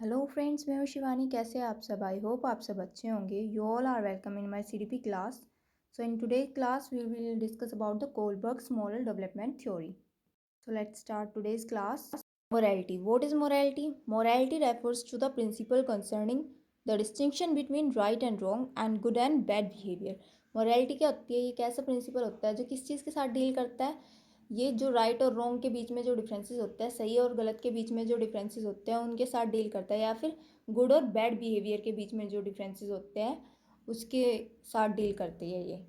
Hello friends, मैं हूँ शिवानी। कैसे हैं आप सब? आई होप आप सब अच्छे होंगे। You all are welcome in my CDP class. So in today class we will discuss about the Kohlberg's moral development theory. So let's start today's class. Morality. What is morality? Morality refers to the principle concerning the distinction between right and wrong and good and bad behavior. Morality क्या होती है? ये कैसा principal होता है जो किस चीज़ के साथ डील करता है? ये जो राइट और रॉन्ग के बीच में जो डिफरेंसेस होते हैं, सही और गलत के बीच में जो डिफरेंसेस होते हैं उनके साथ डील करता है, या फिर गुड और बैड बिहेवियर के बीच में जो डिफरेंसेस होते हैं उसके साथ डील करती है ये।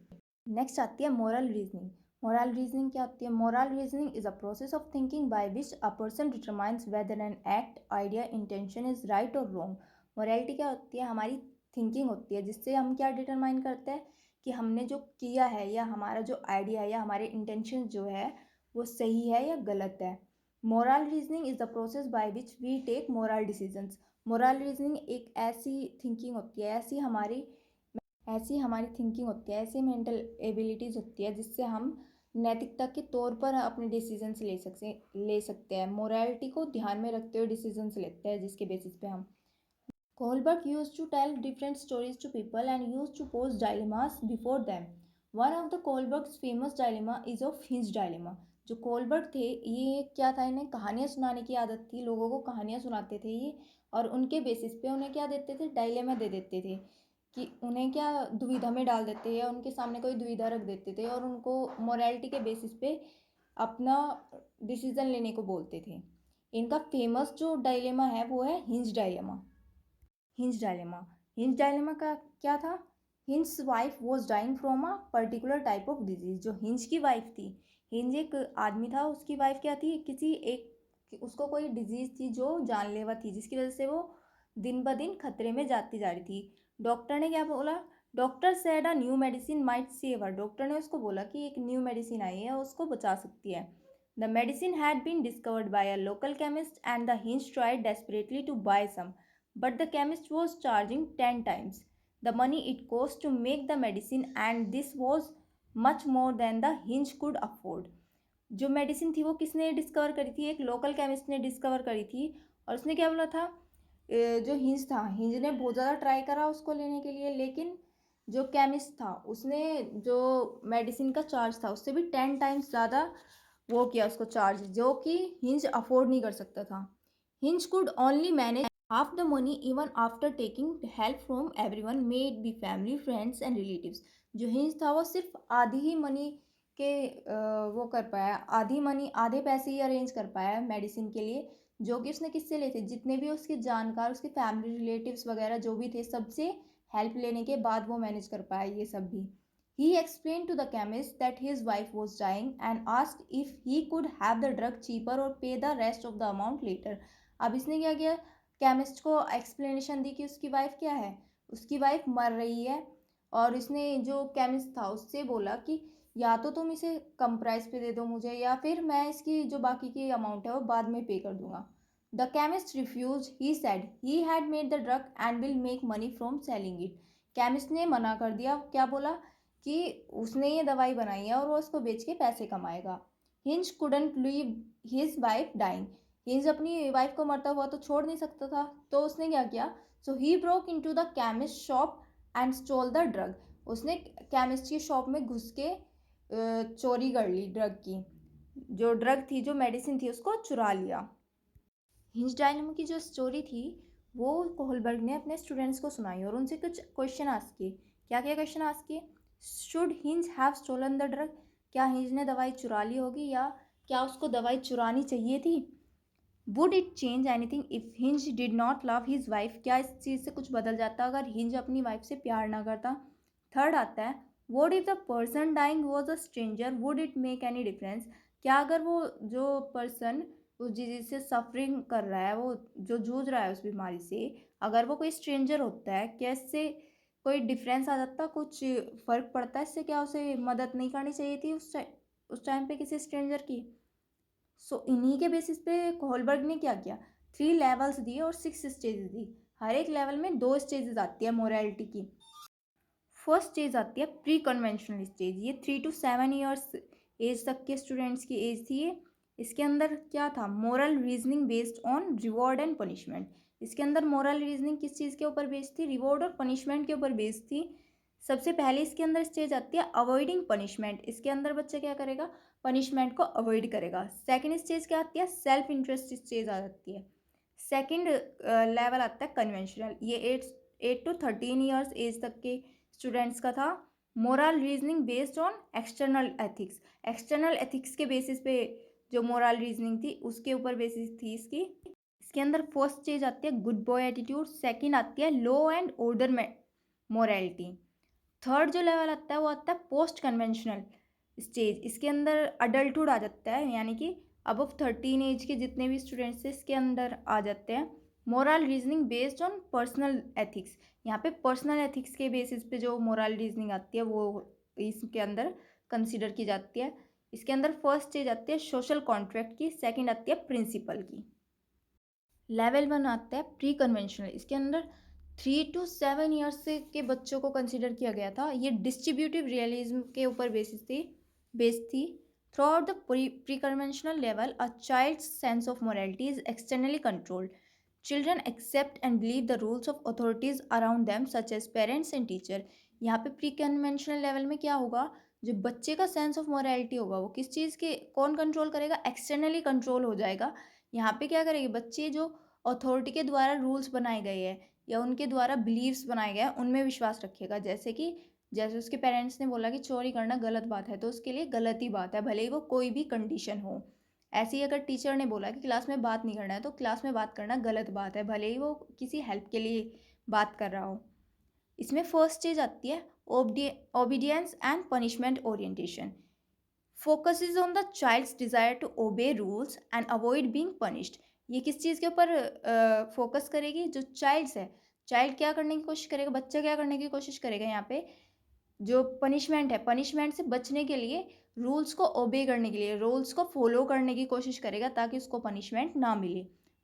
नेक्स्ट आती है मोरल रीजनिंग। मोरल रीजनिंग क्या होती है? Moral reasoning is a process of thinking by which a person determines weather an act, idea, intention is right और रॉन्ग। मोरलिटी क्या होती है? हमारी थिंकिंग होती है जिससे हम क्या डिटरमाइन करते हैं कि हमने जो किया है या हमारा जो आइडिया है या हमारे इंटेंशन जो है वो सही है या गलत है। Moral reasoning is the process by which we take moral decisions. Moral reasoning एक ऐसी थिंकिंग होती है, ऐसी हमारी थिंकिंग होती है, ऐसी मेंटल एबिलिटीज़ होती है जिससे हम नैतिकता के तौर पर अपने डिसीजंस ले सकते हैं। मोरालिटी को ध्यान में रखते हुए डिसीजंस लेते हैं जिसके बेसिस पे हम। Kohlberg used to tell different stories to people and used to pose dilemmas before them. One of the Kohlberg's famous dilemma is of Hinge dilemma. जो कोलबर्ग थे, ये क्या था, इन्हें कहानियाँ सुनाने की आदत थी, लोगों को कहानियाँ सुनाते थे ये, और उनके बेसिस पे उन्हें क्या देते थे? डायलेमा दे देते थे कि उन्हें क्या दुविधा में डाल देते या उनके सामने कोई दुविधा रख देते थे और उनको मोरालिटी के बेसिस पे अपना डिसीजन लेने को बोलते थे। इनका फेमस जो डायलेमा है वो है Heinz dilemma. Heinz dilemma. Heinz dilemma का क्या था? Heinz wife was dying from a particular type of disease. जो हिंज की वाइफ थी, हिंज एक आदमी था, उसकी वाइफ क्या थी? किसी एक, उसको कोई डिजीज थी जो जानलेवा थी, जिसकी वजह से वो दिन ब दिन खतरे में जाती जा रही थी। डॉक्टर ने क्या बोला? Doctor said a new medicine might save her. Doctor ने उसको बोला कि एक न्यू मेडिसिन आई है, उसको बचा सकती है। The medicine had been discovered by a local chemist and the Heinz tried desperately to buy some, but the chemist was charging 10 times the money it cost to make the medicine, and this was much more than the hinge could afford. जो medicine थी वो किसने discover करी थी? एक local chemist ने discover करी थी। और उसने क्या बोला था? जो हिंज था, हिंज ने बहुत ज़्यादा ट्राई करा उसको लेने के लिए, लेकिन जो केमिस्ट था उसने जो मेडिसिन का चार्ज था उससे भी 10 टाइम्स ज़्यादा वो किया उसको चार्ज, जो कि हिंज अफोर्ड नहीं कर सकता था। Hinge could only manage half the money even after taking help from everyone, may it be family, friends and relatives. जो हिंज था वो सिर्फ आधी ही मनी के वो कर पाया, आधी मनी, आधे पैसे ही अरेंज कर पाया मेडिसिन के लिए, जो कि उसने किससे लिए थे? जितने भी उसके जानकार, उसके फैमिली रिलेटिव्स वगैरह जो भी थे, सबसे हेल्प लेने के बाद वो मैनेज कर पाया ये सब भी। He explained to the chemist that his wife was dying and asked if he could have the drug cheaper or pay the rest of the amount later. अब इसने क्या किया? केमिस्ट को एक्सप्लेनेशन दी कि उसकी वाइफ क्या है, उसकी वाइफ मर रही है, और इसने जो केमिस्ट था उससे बोला कि या तो तुम इसे कम प्राइस पे दे दो मुझे, या फिर मैं इसकी जो बाकी की अमाउंट है वो बाद में पे कर दूंगा। The chemist refuse. He said he had made the drug and will make money from selling it. Chemist ने मना कर दिया। क्या बोला? कि उसने ये दवाई बनाई है और वो उसको बेच के पैसे कमाएगा। Heinz couldn't leave his wife dying. Heinz अपनी वाइफ को मरता हुआ तो छोड़ नहीं सकता था, तो उसने क्या किया? So he broke into the chemist shop and stole the drug. उसने केमिस्ट की शॉप में घुस के चोरी कर ली ड्रग की, जो ड्रग थी, जो मेडिसिन थी, उसको चुरा लिया। हिंज डायनेमो की जो स्टोरी थी वो कोहलबर्ग ने अपने स्टूडेंट्स को सुनाई और उनसे कुछ क्वेश्चन आस्क किए। क्या क्या क्वेश्चन आस्क किए? Should Heinz have stolen the drug. क्या हिंज ने दवाई चुरा ली होगी, या क्या उसको दवाई चुरानी चाहिए थी? Would it change anything if hinge did not love his wife. क्या इस चीज़ से कुछ बदल जाता अगर हिंज अपनी वाइफ से प्यार ना करता? थर्ड आता है, would if the person dying was a stranger would it make any difference. क्या अगर वो जो पर्सन उस डिजीज से सफरिंग कर रहा है, वो जो जूझ रहा है उस बीमारी से, अगर वो कोई स्ट्रेंजर होता है, क्या इससे कोई डिफरेंस आ जाता? कुछ फ़र्क पड़ता है इससे? क्या उसे मदद नहीं करनी चाहिए थी उस टाइम पे किसी स्ट्रेंजर की? सो इन्हीं के बेसिस पे कोहलबर्ग ने क्या किया? 3 लेवल्स दिए और 6 स्टेजेस दी। हर एक लेवल में 2 स्टेजेस आती है मोरालिटी की। फर्स्ट स्टेज आती है प्री कन्वेंशनल स्टेज। ये 3 to 7 ईयर्स एज तक के स्टूडेंट्स की एज थी ये। इसके अंदर क्या था? Moral reasoning based on reward and punishment. इसके अंदर मोरल रीजनिंग किस चीज़ के ऊपर बेस्ड थी? रिवॉर्ड और पनिशमेंट के ऊपर बेस्ड थी। सबसे पहले इसके अंदर स्टेज आती है अवॉइडिंग पनिशमेंट। इसके अंदर बच्चा क्या करेगा? पनिशमेंट को अवॉइड करेगा। सेकंड स्टेज क्या आती है? सेल्फ इंटरेस्ट स्टेज आ जाती है। सेकंड लेवल आता है कन्वेंशनल। ये 8 to 13 ईयर्स एज तक के स्टूडेंट्स का था। Moral reasoning based on external ethics. External ethics के बेसिस पे जो मोरल रीजनिंग थी उसके ऊपर बेसिस थी इसकी। इसके अंदर फर्स्ट स्टेज आती है गुड बॉय एटीट्यूड। सेकंड आती है लॉ एंड ऑर्डर में मोरालिटी। थर्ड जो लेवल आता है वो आता है पोस्ट कन्वेंशनल स्टेज। इसके अंदर अडल्टहुड आ जाता है, यानी कि अबव 13 एज के जितने भी स्टूडेंट्स हैं इसके अंदर आ जाते हैं। Moral reasoning based on personal ethics. यहाँ पे पर्सनल एथिक्स के बेसिस पे जो मोरल रीजनिंग आती है वो इसके अंदर कंसिडर की जाती है। इसके अंदर फर्स्ट स्टेज आती है सोशल कॉन्ट्रैक्ट की। सेकंड आती है प्रिंसिपल की। लेवल 1 आता है प्री कन्वेंशनल। इसके अंदर 3 to 7 ईयर्स से के बच्चों को कंसिडर किया गया था। ये डिस्ट्रीब्यूटिव रियलिज्म के ऊपर बेस्ड थी। Throughout the pre conventional level a child's sense of morality is externally controlled. Children accept and believe the rules of authorities around them such as parents and teacher. यहाँ पे pre conventional level में क्या होगा? जो बच्चे का sense of morality होगा वो किस चीज़ के कौन कंट्रोल करेगा? एक्सटर्नली कंट्रोल हो जाएगा। यहाँ पे क्या करेंगे बच्चे? जो अथॉरिटी के द्वारा रूल्स बनाए गए हैं या उनके द्वारा बिलीव्स बनाए गए हैं उनमें विश्वास रखेगा। जैसे उसके पेरेंट्स ने बोला कि चोरी करना गलत बात है तो उसके लिए गलत ही बात है, भले ही वो कोई भी कंडीशन हो। ऐसे ही अगर टीचर ने बोला कि क्लास में बात नहीं करना है तो क्लास में बात करना गलत बात है, भले ही वो किसी हेल्प के लिए बात कर रहा हो। इसमें फर्स्ट स्टेज आती है obedience and punishment orientation. Focuses on the child's desire to obey rules and avoid being punished. ये किस चीज़ के ऊपर फोकस करेगी? जो चाइल्ड्स है, चाइल्ड क्या करने की कोशिश करेगा? बच्चा क्या करने की कोशिश करेगा? यहाँ पे जो पनिशमेंट है, पनिशमेंट से बचने के लिए, रूल्स को ओबे करने के लिए, रूल्स को फॉलो करने की कोशिश करेगा ताकि उसको पनिशमेंट ना मिले।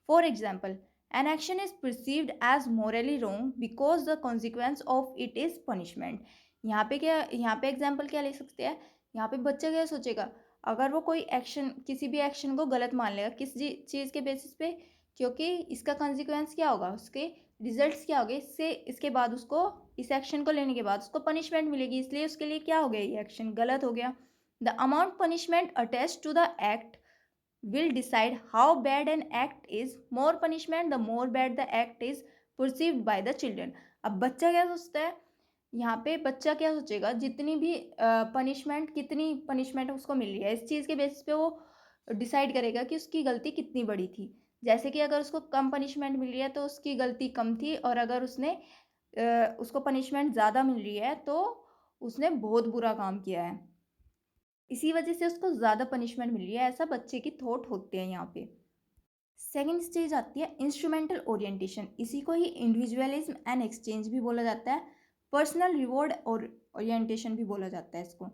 For example, an action is perceived as morally wrong because the consequence of it is punishment. यहाँ पे एग्जाम्पल क्या ले सकते हैं? यहाँ पे बच्चा क्या सोचेगा? अगर वो कोई एक्शन, किसी भी एक्शन को गलत मान लेगा, किस चीज़ के बेसिस पे? क्योंकि इसका कॉन्सिक्वेंस क्या होगा, उसके रिजल्ट्स क्या होंगे, इसके बाद उसको, इस एक्शन को लेने के बाद उसको पनिशमेंट मिलेगी, इसलिए उसके लिए क्या हो गया? ये एक्शन गलत हो गया। The amount punishment attach to the act will decide how bad an act is. More punishment, the more bad the act is perceived by the children. अब बच्चा क्या सोचता है? यहाँ पे बच्चा क्या सोचेगा? जितनी भी पनिशमेंट, कितनी पनिशमेंट उसको मिल रही है, इस चीज़ के बेसिस पे वो डिसाइड करेगा कि उसकी गलती कितनी बड़ी थी। जैसे कि अगर उसको कम पनिशमेंट मिल रही है तो उसकी गलती कम थी, और अगर उसको पनिशमेंट ज़्यादा मिल रही है तो उसने बहुत बुरा काम किया है, इसी वजह से उसको ज़्यादा पनिशमेंट मिल रही है। ऐसा बच्चे की थॉट होते हैं यहाँ पे। सेकेंड स्टेज आती है इंस्ट्रूमेंटल ओरिएंटेशन। इसी को ही इंडिविजुअलिज्म एंड एक्सचेंज भी बोला जाता है। पर्सनल रिवॉर्ड और ओरिएंटेशन भी बोला जाता है इसको।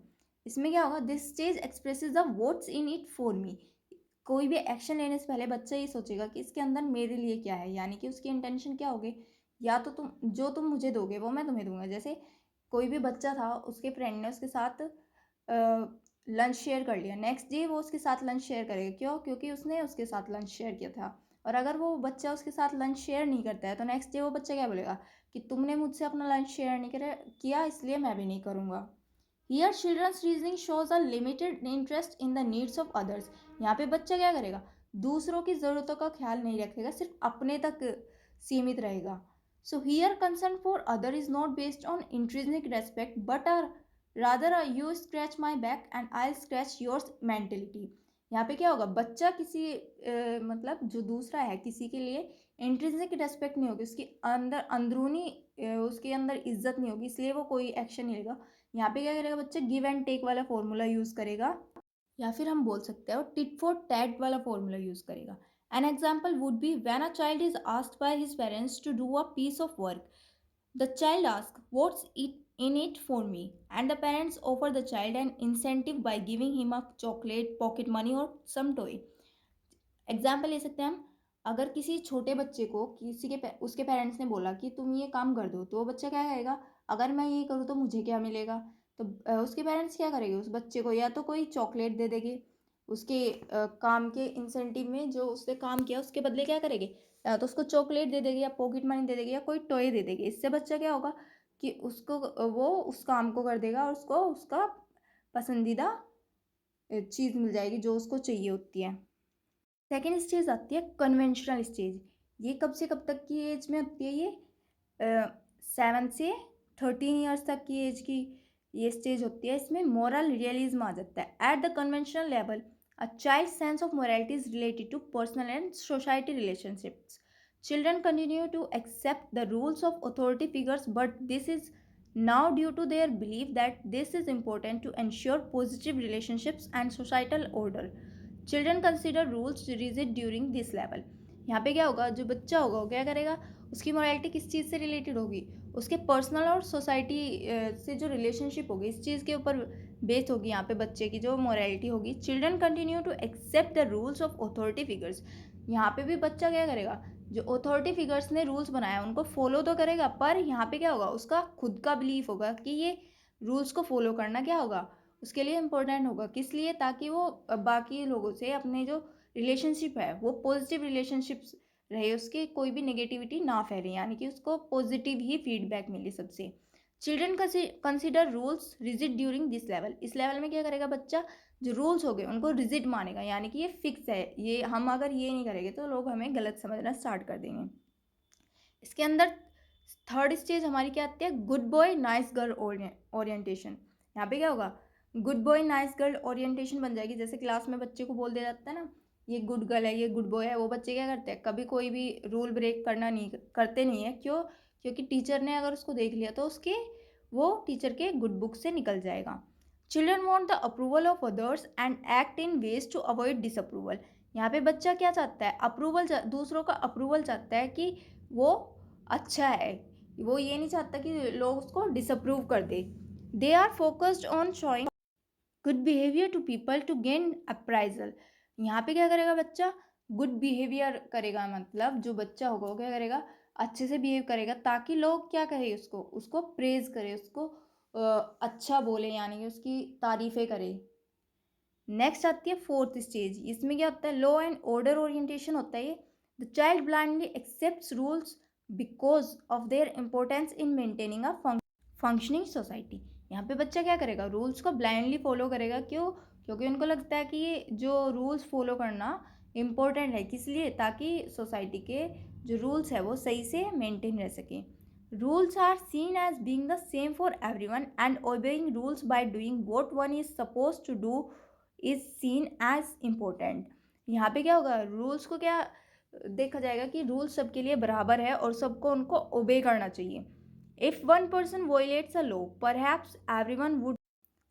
इसमें क्या होगा? This stage expresses the what's in it for me. कोई भी एक्शन लेने से पहले बच्चा ये सोचेगा कि इसके अंदर मेरे लिए क्या है, यानी कि उसकी इंटेंशन क्या होगी? या तो तुम मुझे दोगे वो मैं तुम्हें दूंगा। जैसे कोई भी बच्चा था, उसके फ्रेंड ने उसके साथ लंच शेयर कर लिया, नेक्स्ट डे वो उसके साथ लंच शेयर करेगा। क्यों? क्योंकि उसने उसके साथ लंच शेयर किया था। और अगर वो बच्चा उसके साथ लंच शेयर नहीं करता है तो नेक्स्ट डे वो बच्चा क्या बोलेगा? कि तुमने मुझसे अपना लंच शेयर नहीं किया, इसलिए मैं भी नहीं करूँगा। Here children's reasoning shows a limited interest in the needs of others. यहाँ पे बच्चा क्या करेगा? दूसरों की ज़रूरतों का ख्याल नहीं रखेगा, सिर्फ अपने तक सीमित रहेगा। So here concern for other is not based on intrinsic respect but are rather you scratch my back and I scratch yours mentality. यहाँ पे क्या होगा? बच्चा किसी मतलब जो दूसरा है किसी के लिए इंट्रिंसिक रेस्पेक्ट नहीं होगी, उसकी अंदर अंदरूनी उसके अंदर इज्जत नहीं होगी, इसलिए वो कोई एक्शन नहीं लेगा। यहाँ पे क्या करेगा बच्चा? गिव एंड टेक वाला फॉर्मूला यूज़ करेगा, या फिर हम बोल सकते हैं टिट फॉर टैट वाला फॉर्मूला यूज़ करेगा। An example would be when a child is asked by his parents to do a piece of work, the child asks, "What's it in it for me?" And the parents offer the child an incentive by giving him a chocolate, pocket money, or some toy. Example ले सकते हैं हम। अगर किसी छोटे बच्चे को उसके पेरेंट्स ने बोला कि तुम ये काम कर दो, तो वो बच्चा क्या कहेगा? अगर मैं ये करूँ तो मुझे क्या मिलेगा? तो उसके पेरेंट्स क्या करेंगे? उस बच्चे को या तो कोई चॉकलेट दे देंगे, उसके काम के इंसेंटिव में जो उसने काम किया उसके बदले क्या करेंगे? या तो उसको चॉकलेट दे देगी या पॉकेट मनी दे देगी या कोई टॉय दे देगी। इससे बच्चा क्या होगा कि उसको वो उस काम को कर देगा और उसको उसका पसंदीदा चीज़ मिल जाएगी जो उसको चाहिए होती है। सेकेंड स्टेज आती है कन्वेंशनल स्टेज। ये कब से कब तक की एज में होती है? ये 7 से 13 ईयर्स तक की एज की ये स्टेज होती है। इसमें मॉरल रियलिज्म आ जाता है। At the conventional level a child sense of morality is related to personal and society relationships. Children continue to accept the rules of authority figures, but this is now due to their belief that this is important to ensure positive relationships and societal order. Children consider rules rigid during this level. यहाँ पे क्या होगा, जो बच्चा होगा वो क्या करेगा, उसकी मोरालिटी किस चीज़ से रिलेटेड होगी, उसके पर्सनल और सोसाइटी से जो रिलेशनशिप होगी इस चीज़ के ऊपर बेस्ड होगी। यहाँ पे बच्चे की जो मोरालिटी होगी, children continue to accept the rules of authority figures. यहाँ पे भी बच्चा क्या करेगा, जो अथॉरिटी फिगर्स ने रूल्स बनाया उनको फॉलो तो करेगा, पर यहाँ पे क्या होगा, उसका खुद का बिलीफ होगा कि ये रूल्स को फॉलो करना क्या होगा, उसके लिए इम्पोर्टेंट होगा। किस लिए? ताकि वो बाकी लोगों से अपने जो रिलेशनशिप है वो पॉजिटिव रिलेशनशिप्स रहे, उसकी कोई भी नेगेटिविटी ना फैले, यानी कि उसको पॉजिटिव ही फीडबैक मिले सबसे। Children consider rules rigid during this level. इस लेवल में क्या करेगा बच्चा, जो रूल्स हो गए उनको रिजिड मानेगा, यानी कि ये फिक्स है, ये हम अगर ये नहीं करेंगे तो लोग हमें गलत समझना स्टार्ट कर देंगे। इसके अंदर थर्ड स्टेज हमारी क्या आती है, good boy nice girl orientation. यहाँ पे क्या होगा, good boy nice girl orientation बन जाएगी। जैसे क्लास में बच्चे को बोल दिया जाता है ना, ये गुड गर्ल है, ये गुड बॉय है, वो बच्चे क्या करते हैं, कभी कोई भी रूल ब्रेक करते नहीं है। क्यों? क्योंकि टीचर ने अगर उसको देख लिया तो उसके वो टीचर के गुड बुक से निकल जाएगा। Children want the approval of others and act in ways to avoid disapproval. यहाँ पे बच्चा क्या चाहता है, अप्रूवल, दूसरों का अप्रूवल चाहता है कि वो अच्छा है, वो ये नहीं चाहता कि लोग उसको डिसअप्रूव कर दे। They are focused on showing good behaviour to people to gain appraisal. यहाँ पे क्या करेगा बच्चा, गुड बिहेवियर करेगा, मतलब जो बच्चा होगा वो क्या करेगा, अच्छे से बिहेव करेगा ताकि लोग क्या करें, उसको उसको प्रेज करें, उसको अच्छा बोले, यानी कि उसकी तारीफ़ें करें। नेक्स्ट आती है फोर्थ स्टेज। इसमें क्या होता है, लॉ एंड ऑर्डर ओरिएंटेशन होता है। ये the child blindly accepts rules because of their importance in maintaining a functioning society. यहाँ पे बच्चा क्या करेगा, रूल्स को ब्लाइंडली फॉलो करेगा। क्यों? क्योंकि उनको लगता है कि ये जो रूल्स फॉलो करना इम्पोर्टेंट है, किस लिए, ताकि सोसाइटी के जो रूल्स है वो सही से मेंटेन रह सके। Rules are seen as being the same for everyone and obeying rules by doing what one is suppose to do is seen as important. यहाँ पे क्या होगा, रूल्स को क्या देखा जाएगा कि रूल्स सबके लिए बराबर है और सबको उनको ओबे करना चाहिए। If one person violates a law perhaps everyone would,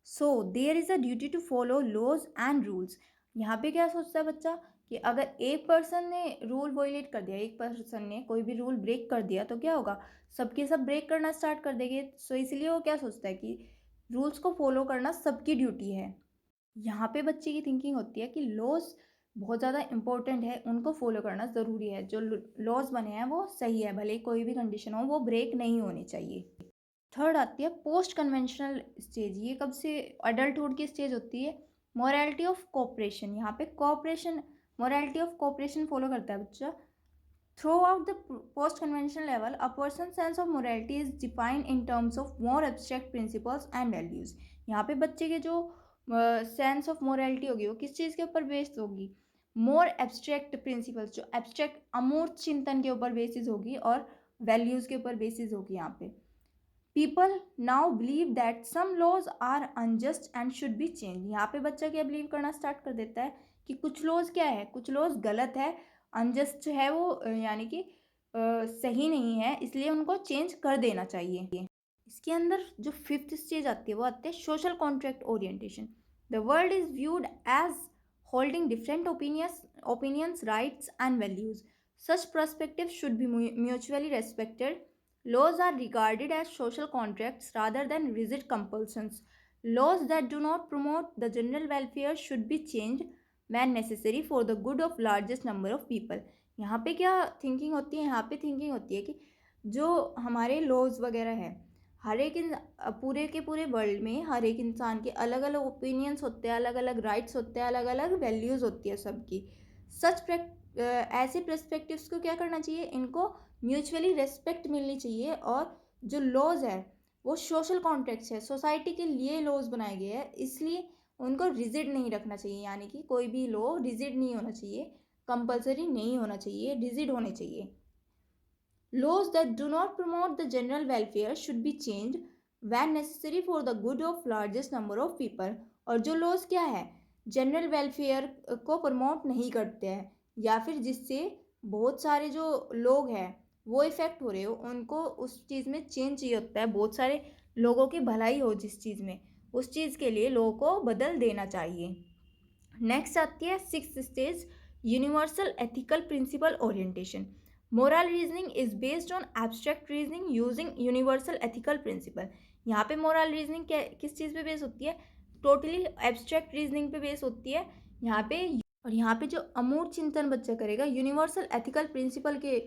so there is a duty to follow laws and rules. यहाँ पे क्या सोचता है बच्चा कि अगर एक पर्सन ने रूल वोलेट कर दिया, एक पर्सन ने कोई भी रूल ब्रेक कर दिया तो क्या होगा, सबके सब ब्रेक करना स्टार्ट कर देंगे। सो इसलिए वो क्या सोचता है कि रूल्स को फॉलो करना सबकी ड्यूटी है। यहाँ पे बच्चे की थिंकिंग होती है कि लॉज बहुत ज़्यादा इंपॉर्टेंट है, उनको फॉलो करना ज़रूरी है, जो लॉज बने हैं वो सही है, भले कोई भी कंडीशन हो वो ब्रेक नहीं होनी चाहिए। थर्ड आती है पोस्ट कन्वेंशनल स्टेज। ये कब से, एडल्टहुड की स्टेज होती है। Morality of cooperation. यहाँ पे cooperation, morality of cooperation follow करता है बच्चा। Throughout the post-conventional level, a person's sense of morality is defined in terms of more abstract principles and values. यहाँ पे बच्चे के जो सेंस ऑफ मोरालिटी होगी वो किस चीज़ के ऊपर बेस्ड होगी, मोर एब्स्ट्रैक्ट प्रिंसिपल्स, जो एब्स्ट्रैक्ट अमूर्त चिंतन के ऊपर बेसिस होगी और वैल्यूज़ के ऊपर बेसिस होगी। यहाँ पे people now believe that some laws are unjust and should be change. यहाँ पे बच्चा क्या बिलीव करना स्टार्ट कर देता है कि कुछ लॉज क्या है, कुछ लॉज गलत है, अनजस्ट है वो, यानी कि सही नहीं है, इसलिए उनको चेंज कर देना चाहिए। इसके अंदर जो फिफ्थ स्टेज आती है वो आती है social contract orientation. The world is viewed as holding different opinions, rights and values. Such perspective should be mutually respected. Laws are regarded as social contracts rather than rigid compulsions. Laws that do not promote the general welfare should be changed when necessary for the good of largest number of people. यहाँ पे क्या thinking होती है, यहाँ पे thinking होती है कि जो हमारे लॉज वगैरह है, हर एक पूरे के पूरे वर्ल्ड में हर एक इंसान के अलग अलग ओपिनियंस होते हैं, अलग अलग राइट्स होते हैं, अलग अलग वैल्यूज़ होती है सबकी। सच ऐसे पर्सपेक्टिव्स को क्या करना चाहिए, इनको म्यूचुअली रेस्पेक्ट मिलनी चाहिए। और जो लॉज है वो सोशल कॉन्ट्रैक्ट्स है, सोसाइटी के लिए लॉज बनाए गए हैं, इसलिए उनको रिजिड नहीं रखना चाहिए। यानी कि कोई भी लॉ रिजिड नहीं होना चाहिए, कंपलसरी नहीं होना चाहिए, रिजिड होने चाहिए। Laws that do not promote the general welfare should be changed when necessary for the good of largest number of people। और जो लॉज क्या है, जनरल वेलफेयर को प्रमोट नहीं करते हैं या फिर जिससे बहुत सारे जो लोग हैं वो इफेक्ट हो रहे हो, उनको उस चीज़ में चेंज चाहिए होता है। बहुत सारे लोगों की भलाई हो जिस चीज़ में, उस चीज़ के लिए लॉ को बदल देना चाहिए। नेक्स्ट आती है sixth stage, universal ethical principle orientation. Moral reasoning is based on abstract reasoning using universal ethical principle. यहाँ पे मोरल रीजनिंग किस चीज़ पे बेस होती है, टोटली एब्स्ट्रैक्ट रीजनिंग पे बेस होती है यहाँ पे। और यहाँ पे जो अमूर्त चिंतन बच्चा करेगा यूनिवर्सल एथिकल प्रिंसिपल के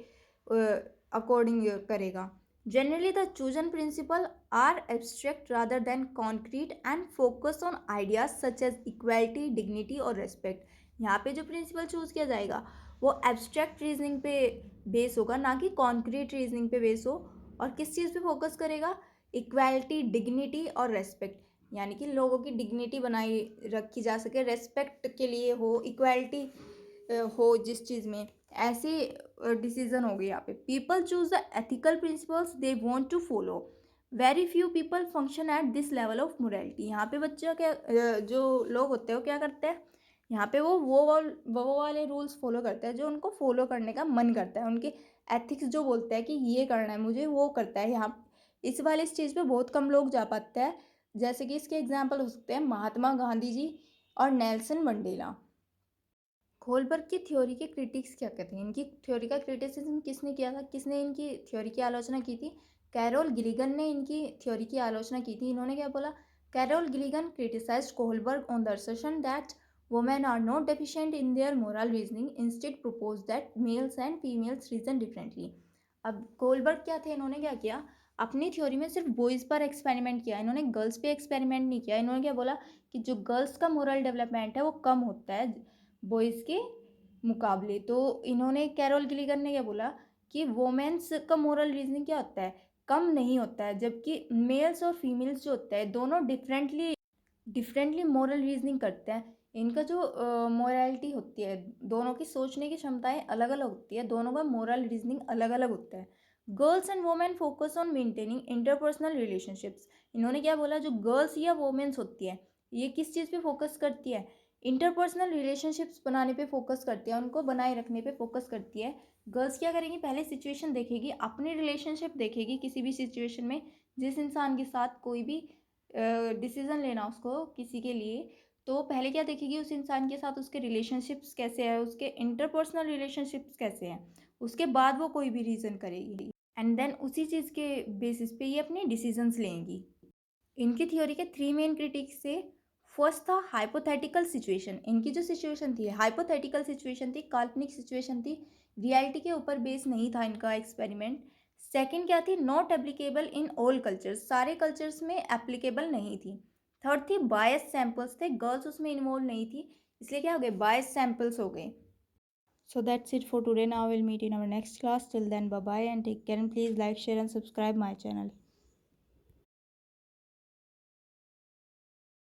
अकॉर्डिंग करेगा। Generally, the chosen principles are abstract rather than concrete and focus on ideas such as equality, dignity और respect। यहाँ पे जो प्रिंसिपल चूज किया जाएगा वो एब्स्ट्रैक्ट रीजनिंग पे बेस होगा, ना कि कॉन्क्रीट रीजनिंग पे बेस हो। और किस चीज़ पे फोकस करेगा, इक्वालिटी, डिग्निटी और रेस्पेक्ट। यानी कि लोगों की डिग्निटी बनाई रखी जा सके, रेस्पेक्ट के लिए हो, इक्वालिटी हो जिस चीज़ में, ऐसे डिसीजन हो गए यहाँ पे। People choose the ethical principles they want to follow, very few people function at this level of morality. यहाँ पे बच्चा क्या जो लोग होते हैं वो क्या करते हैं, यहाँ पे वो वाले रूल्स फॉलो करते हैं जो उनको फॉलो करने का मन करता है, उनके एथिक्स जो बोलते हैं कि ये करना है मुझे, वो करता है। यहाँ इस वाले स्टेज पे बहुत कम लोग जा पाते हैं। जैसे कि इसके एग्जाम्पल हो सकते हैं महात्मा गांधी जी और नेल्सन मंडेला। होलबर्ग की थ्योरी के क्रिटिक्स क्या कहते हैं, इनकी थ्योरी का क्रिटिसिज्म किसने किया था, किसने इनकी थ्योरी की आलोचना की थी, कैरोल गिलिगन ने इनकी थ्योरी की आलोचना की थी। इन्होंने क्या बोला, Carol Gilligan criticized Kohlberg on the assertion that women are not deficient in their moral reasoning, instead propose that males and females reason differently. अब कोहलबर्ग क्या थे, इन्होंने क्या किया, अपनी थ्योरी में सिर्फ बॉयज़ पर एक्सपेरिमेंट किया, इन्होंने गर्ल्स पे एक्सपेरिमेंट नहीं किया। इन्होंने क्या बोला कि जो गर्ल्स का मोरल डेवलपमेंट है वो कम होता है बॉयज़ के मुकाबले। तो इन्होंने, कैरोल गिलिगन ने क्या बोला कि वोमेन्स का मोरल रीजनिंग क्या होता है, कम नहीं होता है, जबकि मेल्स और फीमेल्स जो होता है दोनों डिफरेंटली मोरल रीजनिंग करते हैं। इनका जो मोरालिटी होती है, दोनों की सोचने की क्षमताएं अलग अलग होती है, दोनों का मोरल रीजनिंग अलग अलग होता है। Girls and women focus on maintaining interpersonal relationships. इन्होंने क्या बोला, जो गर्ल्स या वोमेन्स होती है ये किस चीज़ पे फोकस करती है, इंटरपर्सनल रिलेशनशिप्स बनाने पे फोकस करती है, उनको बनाए रखने पे फोकस करती है। गर्ल्स क्या करेंगी, पहले सिचुएशन देखेगी, अपनी रिलेशनशिप देखेगी किसी भी सिचुएशन में, जिस इंसान के साथ कोई भी डिसीजन लेना उसको किसी के लिए, तो पहले क्या देखेगी, उस इंसान के साथ उसके रिलेशनशिप्स कैसे हैं, उसके इंटरपर्सनल रिलेशनशिप्स कैसे हैं, उसके बाद वो कोई भी रीज़न करेगी एंड देन उसी चीज़ के बेसिस पे ये अपने डिसीजंस लेंगी। इनकी थ्योरी के थ्री मेन क्रिटिक्स से, फर्स्ट था हाइपोथेटिकल सिचुएशन। इनकी जो सिचुएशन थी हाइपोथेटिकल सिचुएशन थी, काल्पनिक सिचुएशन थी, रियलिटी के ऊपर बेस नहीं था इनका एक्सपेरिमेंट। सेकंड क्या थी, not applicable in all cultures, सारे कल्चर्स में एप्लीकेबल नहीं थी। थर्ड थी बायस सैम्पल्स थे, गर्ल्स उसमें इन्वॉल्व नहीं थी, इसलिए क्या हो गए, बायस सैम्पल्स हो गए। So that's it for today. Now we'll meet in our next class. Till then, bye bye and take care, and please like, share and subscribe my channel.